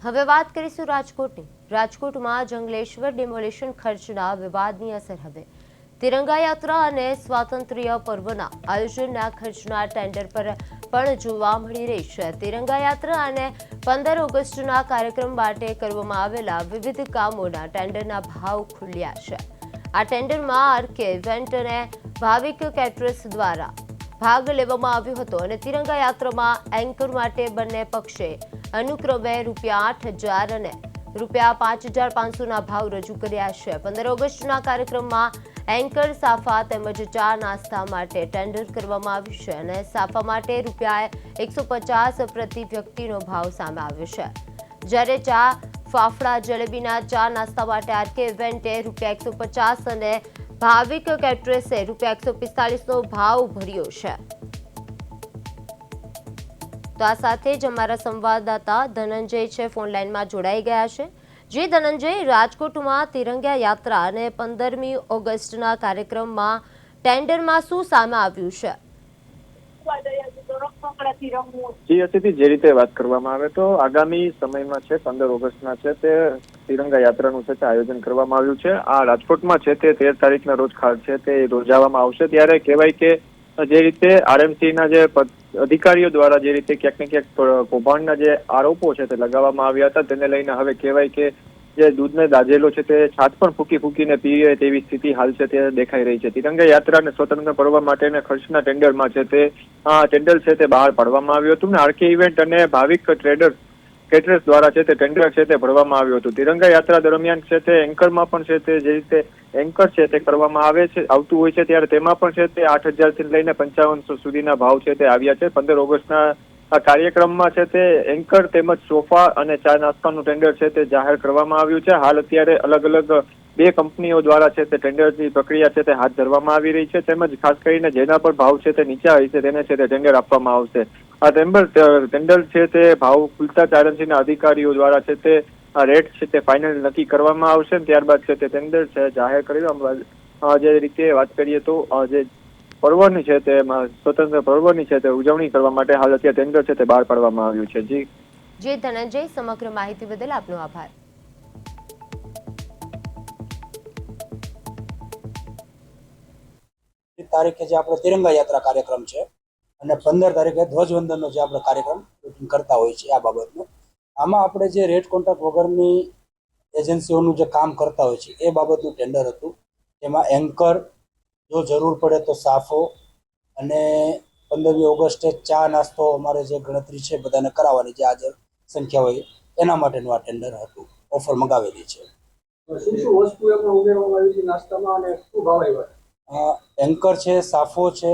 હવે વાત કરીશું રાજકોટની। રાજકોટમાં જંગલેશ્વર ડિમોલિશન ખર્ચના વિવાદની અસર હવે તિરંગા યાત્રા અને સ્વાતંત્ર્ય પર્વના આયોજનના ખર્ચના ટેન્ડર પર પણ જોવા મળી રહી છે। તિરંગા યાત્રા અને 15 ઓગસ્ટના કાર્યક્રમ માટે કરવામાં આવેલા વિવિધ કામોના ટેન્ડરના ભાવ ખુલ્યા છે। આ ટેન્ડરમાં આરકે ઇવેન્ટ અને ભાવિક કેટરર્સ દ્વારા ભાગ લેવામાં આવ્યો હતો અને તિરંગા યાત્રામાં એન્કર માટે બંને પક્ષે અનુક્રમે ₹8,000 અને ₹5,500ના ભાવ રજૂ કર્યા છે। 15 ઓગસ્ટના કાર્યક્રમમાં એન્કર સાફા તેમજ ચા નાસ્તા માટે ટેન્ડર કરવામાં આવ્યું છે અને સાફા માટે ₹150 પ્રતિ વ્યક્તિનો ભાવ સામે આવ્યો છે, જ્યારે ચા ફાફડા જલેબીના ચા નાસ્તા માટે આરકે ઇવેન્ટે ₹150 અને ભાવિક કેટરર્સે ₹145નો ભાવ ભર્યો છે। તો આ સાથે જ અમારા સંવાદદાતા ધનંજય છે ફોન લાઈનમાં જોડાઈ ગયા છે। જે ધનંજય, રાજકોટમાં તિરંગા યાત્રા અને 15મી ઓગસ્ટના કાર્યક્રમમાં ટેન્ડરમાં શું સામે આવ્યું છે? જી અતિથિ, જે રીતે વાત કરવામાં આવે તો આગામી સમયમાં છે 15 ઓગસ્ટના છે તે તિરંગા યાત્રાનું છે તે આયોજન કરવામાં આવ્યું છે। આ રાજકોટમાં છે તે 13 તારીખના રોજ છે તે યોજવામાં આવશે। ત્યારે કહેવાય કે જે રીતે આરએમસીના જે અધિકારીઓ દ્વારા જે રીતે ક્યાંક ને ક્યાંક કૌભાંડના જે આરોપો છે તે લગાવવામાં આવ્યા હતા, તેને લઈને હવે કહેવાય કે જે દૂધને દાઝેલો છે તે છાત પણ ફૂંકીને પીએ તેવી સ્થિતિ હાલ છે તે દેખાઈ રહી છે। તિરંગા યાત્રા અને સ્વતંત્ર પર્વ માટેના ખર્ચના ટેન્ડરમાં છે તે ટેન્ડર છે તે બહાર પાડવામાં આવ્યું હતું ને આરકે ઇવેન્ટ અને ભાવિક કેટરર્સ દ્વારા છે તે ટેન્ડર છે તે ભરવામાં આવ્યું હતું। તિરંગા યાત્રા દરમિયાન છે તે એન્કરમાં પણ છે તે જે રીતે એન્કર છે તે કરવામાં આવતું હોય છે, ત્યારે તેમાં પણ છે તે 8,000 થી લઈને 5500 સુધીના ભાવ છે તે આવ્યા છે। 15 ઓગસ્ટના આ કાર્યક્રમમાં છે તે એન્કર તેમજ સોફા અને ચા નાસ્તાનું ટેન્ડર છે તે જાહેર કરવામાં આવ્યું છે। હાલ અત્યારે અલગ અલગ 2 કંપનીઓ દ્વારા છે તે ટેન્ડરની પ્રક્રિયા છે તે હાથ ધરવામાં આવી રહી છે, તેમજ ખાસ કરીને જેના પર ભાવ છે તે નીચા હોય છે તેને છે તે ટેન્ડર આપવામાં આવશે। આ ટેન્ડર છે તે ભાવ ખુલતા જ આરએમસીના અધિકારીઓ દ્વારા છે તે રેટ છે તે ફાઇનલ નક્કી કરવામાં આવશે, ત્યારબાદ છે તે ટેન્ડર છે જાહેર કરી જે રીતે વાત કરીએ તો જે પર્વની છે તે સ્વતંત્ર પર્વની છે તે ઉજવણી કરવા માટે હાલ અત્યારે ટેન્ડર છે તે બહાર પાડવામાં આવ્યું છે। જી ધનંજય, સમગ્ર માહિતી બદલ આપનો આભાર। તારીખે જે આપણે તિરંગા યાત્રા કાર્યક્રમ છે અને 15 તારીખે ધ્વજવંદનનો જે આપણે કાર્યક્રમ કરતા હોય છે, આ બાબતનો આમાં આપણે જે રેટ કોન્ટ્રાક્ટ વગરની એજન્સીઓનું જે કામ કરતા હોય છે એ બાબતનું ટેન્ડર હતું। એમાં એન્કર, જો જરૂર પડે તો સાફો અને 15મી ઓગસ્ટે ચા નાસ્તો અમારે જે ગણતરી છે બધાને કરાવવાની જે હાજર સંખ્યા હોય એના માટેનું આ ટેન્ડર હતું, ઓફર મંગાવેલી છે। એન્કર છે, સાફો છે,